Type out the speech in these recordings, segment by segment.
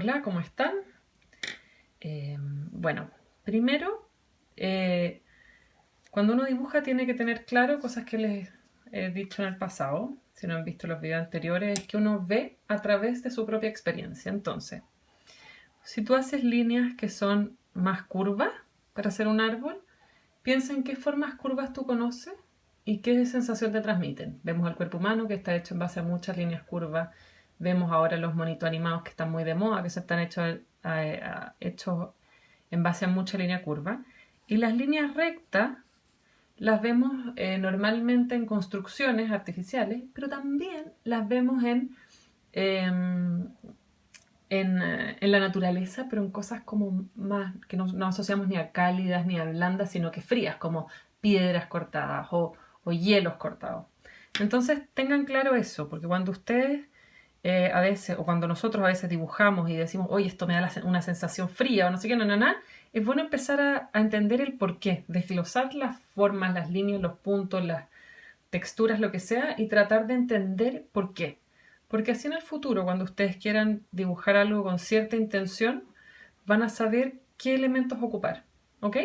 Hola, ¿cómo están? Bueno, primero, cuando uno dibuja tiene que tener claro cosas que les he dicho en el pasado, si no han visto los videos anteriores, es que uno ve a través de su propia experiencia. Entonces, si tú haces líneas que son más curvas para hacer un árbol, piensa en qué formas curvas tú conoces y qué sensación te transmiten. Vemos el cuerpo humano que está hecho en base a muchas líneas curvas. Vemos ahora los monitos animados que están muy de moda, que se están hechos en base a mucha línea curva. Y las líneas rectas las vemos normalmente en construcciones artificiales, pero también las vemos em, en la naturaleza, pero en cosas como más que no asociamos ni a cálidas ni a blandas, sino que frías, como piedras cortadas o hielos cortados. Entonces tengan claro eso, porque cuando ustedes a veces, o cuando nosotros a veces dibujamos y decimos, oye, esto me da una sensación fría o no sé qué, es bueno empezar a entender el porqué, desglosar las formas, las líneas, los puntos, las texturas, lo que sea, y tratar de entender por qué. Porque así en el futuro, cuando ustedes quieran dibujar algo con cierta intención, van a saber qué elementos ocupar. ¿Ok?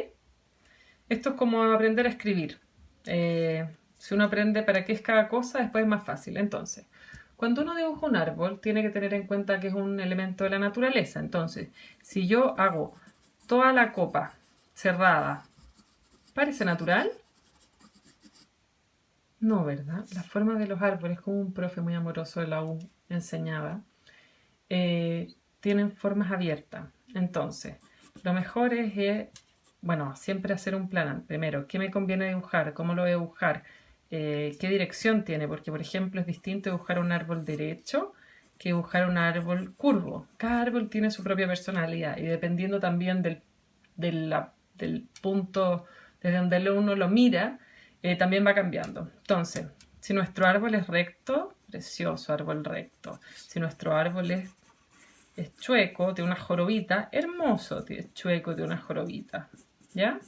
Esto es como aprender a escribir. Si uno aprende para qué es cada cosa, después es más fácil. Entonces, cuando uno dibuja un árbol, tiene que tener en cuenta que es un elemento de la naturaleza. Entonces, si yo hago toda la copa cerrada, ¿parece natural? No, ¿verdad? La forma de los árboles, como un profe muy amoroso de la U enseñaba, tienen formas abiertas. Entonces, lo mejor es, bueno, siempre hacer un plan. Primero, ¿qué me conviene dibujar? ¿Cómo lo voy a dibujar? ¿Qué dirección tiene? Porque, por ejemplo, es distinto dibujar un árbol derecho que dibujar un árbol curvo. Cada árbol tiene su propia personalidad y dependiendo también del punto desde donde uno lo mira, también va cambiando. Entonces, si nuestro árbol es recto, precioso árbol recto. Si nuestro árbol es chueco, de una jorobita, hermoso, es chueco de una jorobita. ¿Ya?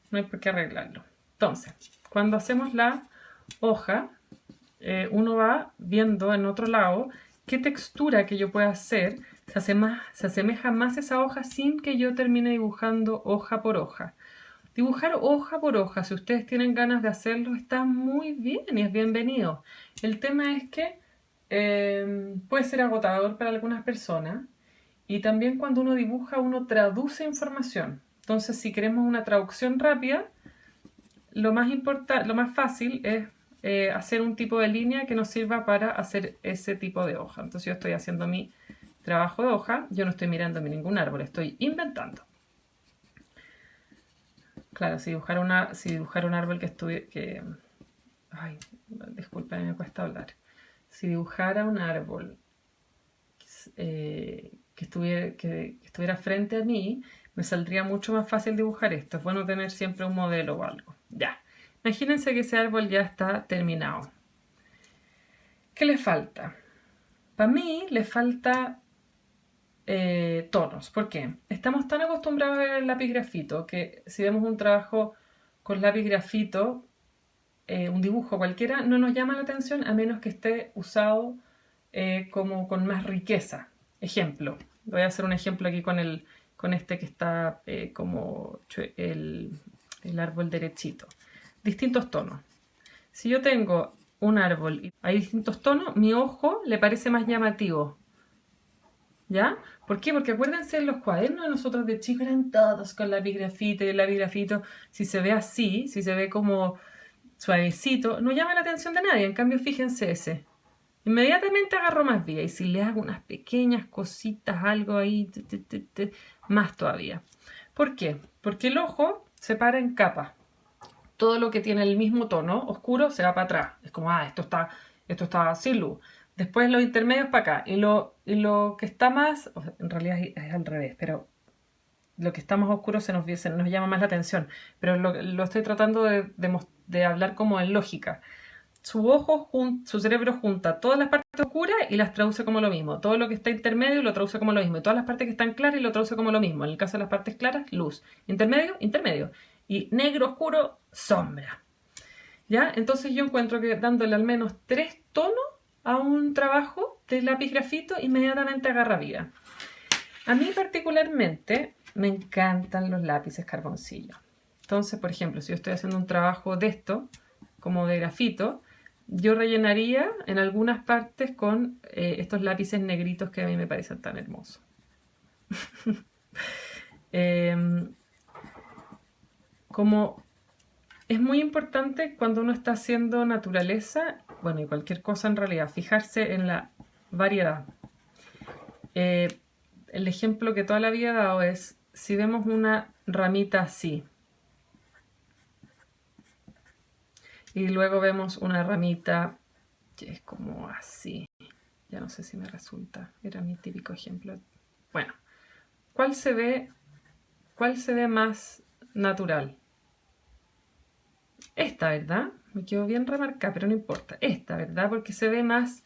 No hay por qué arreglarlo. Entonces, cuando hacemos la hoja, uno va viendo en otro lado qué textura que yo pueda hacer se asemeja más a esa hoja sin que yo termine dibujando hoja por hoja. Dibujar hoja por hoja, si ustedes tienen ganas de hacerlo, está muy bien y es bienvenido. El tema es que puede ser agotador para algunas personas y también cuando uno dibuja uno traduce información. Entonces, si queremos una traducción rápida, lo más fácil es hacer un tipo de línea que nos sirva para hacer ese tipo de hoja. Entonces, yo estoy haciendo mi trabajo de hoja, yo no estoy mirando ningún árbol, estoy inventando. Claro, si dibujara un árbol que estuviera... Ay, disculpen, me cuesta hablar. Si dibujara un árbol que estuviera frente a mí, me saldría mucho más fácil dibujar esto. Es bueno tener siempre un modelo o algo. Ya. Imagínense que ese árbol ya está terminado. ¿Qué le falta? Para mí le falta tonos. ¿Por qué? Estamos tan acostumbrados a ver el lápiz grafito que si vemos un trabajo con lápiz grafito, un dibujo cualquiera, no nos llama la atención a menos que esté usado como con más riqueza. Ejemplo, voy a hacer un ejemplo aquí con este que está como el árbol derechito. Distintos tonos. Si yo tengo un árbol y hay distintos tonos, mi ojo le parece más llamativo. ¿Ya? ¿Por qué? Porque acuérdense, los cuadernos de nosotros de chicos eran todos con lápiz grafito y el lápiz grafito, si se ve así, si se ve como suavecito, no llama la atención de nadie. En cambio, fíjense ese. Inmediatamente agarro más vía y si le hago unas pequeñas cositas, algo ahí, más todavía. ¿Por qué? Porque el ojo se para en capas. Todo lo que tiene el mismo tono oscuro se va para atrás. Es como, esto está sin luz. Después los intermedios para acá. Y lo que está más, en realidad es al revés, pero lo que está más oscuro se nos llama más la atención. Pero lo estoy tratando de hablar como en lógica. Su cerebro junta todas las partes oscuras y las traduce como lo mismo. Todo lo que está intermedio lo traduce como lo mismo. Y todas las partes que están claras y lo traduce como lo mismo. En el caso de las partes claras, luz. Intermedio, intermedio. Y negro oscuro, sombra. ¿Ya? Entonces yo encuentro que dándole al menos 3 tonos a un trabajo de lápiz grafito, inmediatamente agarra vida. A mí particularmente me encantan los lápices carboncillo. Entonces, por ejemplo, si yo estoy haciendo un trabajo de esto, como de grafito, yo rellenaría en algunas partes con estos lápices negritos que a mí me parecen tan hermosos. Como es muy importante cuando uno está haciendo naturaleza, bueno, y cualquier cosa en realidad, fijarse en la variedad. El ejemplo que toda la vida he dado es, si vemos una ramita así, y luego vemos una ramita que es como así, ya no sé si me resulta, era mi típico ejemplo. Bueno, ¿cuál se ve más natural? Esta, ¿verdad? Me quedó bien remarcada, pero no importa. Esta, ¿verdad? Porque se ve más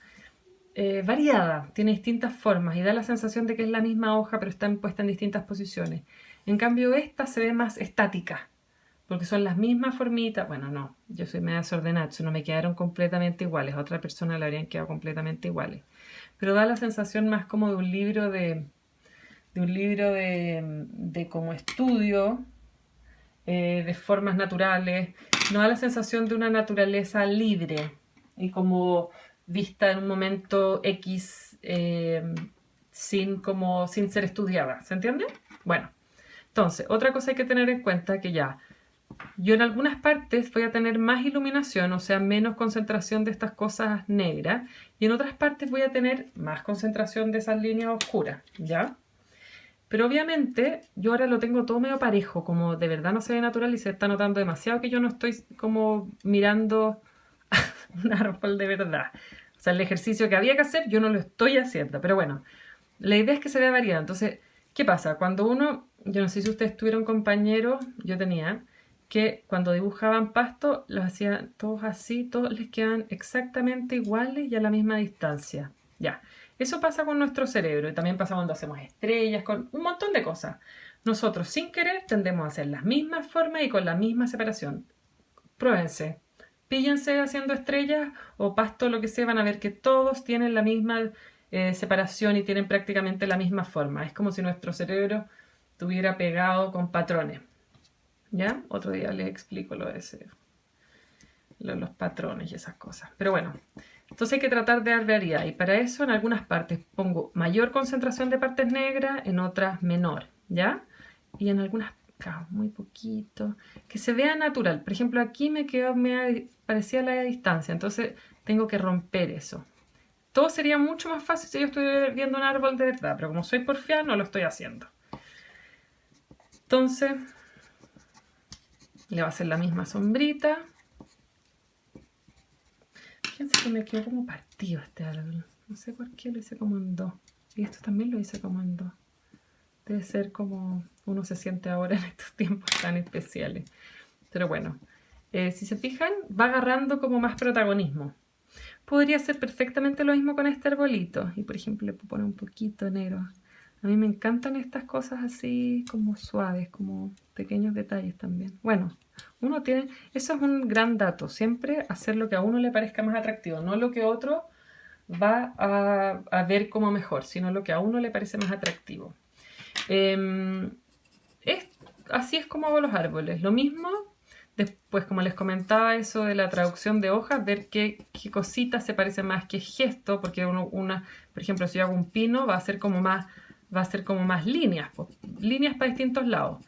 variada, tiene distintas formas y da la sensación de que es la misma hoja, pero está puesta en distintas posiciones. En cambio, esta se ve más estática, porque son las mismas formitas. Bueno, no, yo soy media desordenada, no me quedaron completamente iguales. A otra persona le habrían quedado completamente iguales. Pero da la sensación más como de un libro de como estudio, de formas naturales. No da la sensación de una naturaleza libre y como vista en un momento X sin ser estudiada. ¿Se entiende? Bueno, entonces, otra cosa hay que tener en cuenta que ya yo en algunas partes voy a tener más iluminación, o sea, menos concentración de estas cosas negras, y en otras partes voy a tener más concentración de esas líneas oscuras, ¿ya? Pero obviamente yo ahora lo tengo todo medio parejo, como de verdad no se ve natural y se está notando demasiado que yo no estoy como mirando un árbol de verdad. O sea, el ejercicio que había que hacer yo no lo estoy haciendo, pero bueno, la idea es que se vea variada. Entonces, ¿qué pasa? Cuando uno, yo no sé si ustedes tuvieron compañeros, yo tenía, que cuando dibujaban pasto, los hacían todos así, todos les quedan exactamente iguales y a la misma distancia. Ya, eso pasa con nuestro cerebro y también pasa cuando hacemos estrellas, con un montón de cosas. Nosotros sin querer tendemos a hacer las mismas formas y con la misma separación. Pruébense. Píllense haciendo estrellas o pasto, lo que sea, van a ver que todos tienen la misma separación y tienen prácticamente la misma forma. Es como si nuestro cerebro estuviera pegado con patrones. ¿Ya? Otro día les explico los patrones y esas cosas. Pero bueno, entonces hay que tratar de dar variedad. Y para eso en algunas partes pongo mayor concentración de partes negras, en otras menor. ¿Ya? Y en algunas muy poquito, que se vea natural. Por ejemplo, aquí me parecía la distancia, entonces tengo que romper eso. Todo sería mucho más fácil si yo estuviera viendo un árbol de verdad, pero como soy porfiada no lo estoy haciendo. Entonces, le va a hacer la misma sombrita. Fíjense que me quedó como partido este árbol. No sé por qué lo hice como en dos. Y esto también lo hice como en dos. Debe ser como uno se siente ahora en estos tiempos tan especiales. Pero bueno, si se fijan, va agarrando como más protagonismo. Podría ser perfectamente lo mismo con este arbolito. Y por ejemplo le puedo poner un poquito negro. A mí me encantan estas cosas así como suaves, como pequeños detalles también. Bueno, uno tiene... Eso es un gran dato. Siempre hacer lo que a uno le parezca más atractivo. No lo que otro va a ver como mejor, sino lo que a uno le parece más atractivo. Así es como hago los árboles. Lo mismo, después como les comentaba eso de la traducción de hojas, ver qué cositas se parecen más, qué gesto, porque por ejemplo, si yo hago un pino, va a ser como más líneas, pues, líneas para distintos lados.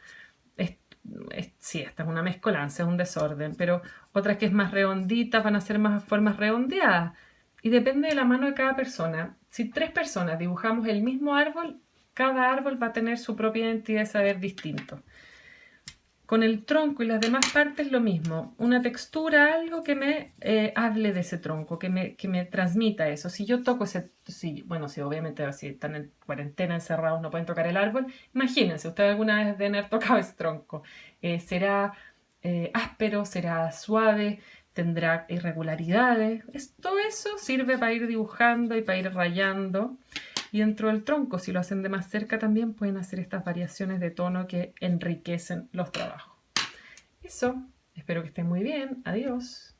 Sí, esta es una mezcolanza, es un desorden, pero otras que es más redonditas van a ser más formas redondeadas. Y depende de la mano de cada persona. Si 3 personas dibujamos el mismo árbol, cada árbol va a tener su propia identidad de saber distinto. Con el tronco y las demás partes lo mismo. Una textura, algo que me hable de ese tronco, que me transmita eso. Si yo toco si obviamente si están en cuarentena encerrados no pueden tocar el árbol, imagínense, ustedes alguna vez deben haber tocado ese tronco. ¿Será áspero? ¿Será suave? ¿Tendrá irregularidades? Todo eso sirve para ir dibujando y para ir rayando. Y dentro del tronco, si lo hacen de más cerca, también pueden hacer estas variaciones de tono que enriquecen los trabajos. Eso, espero que estén muy bien. Adiós.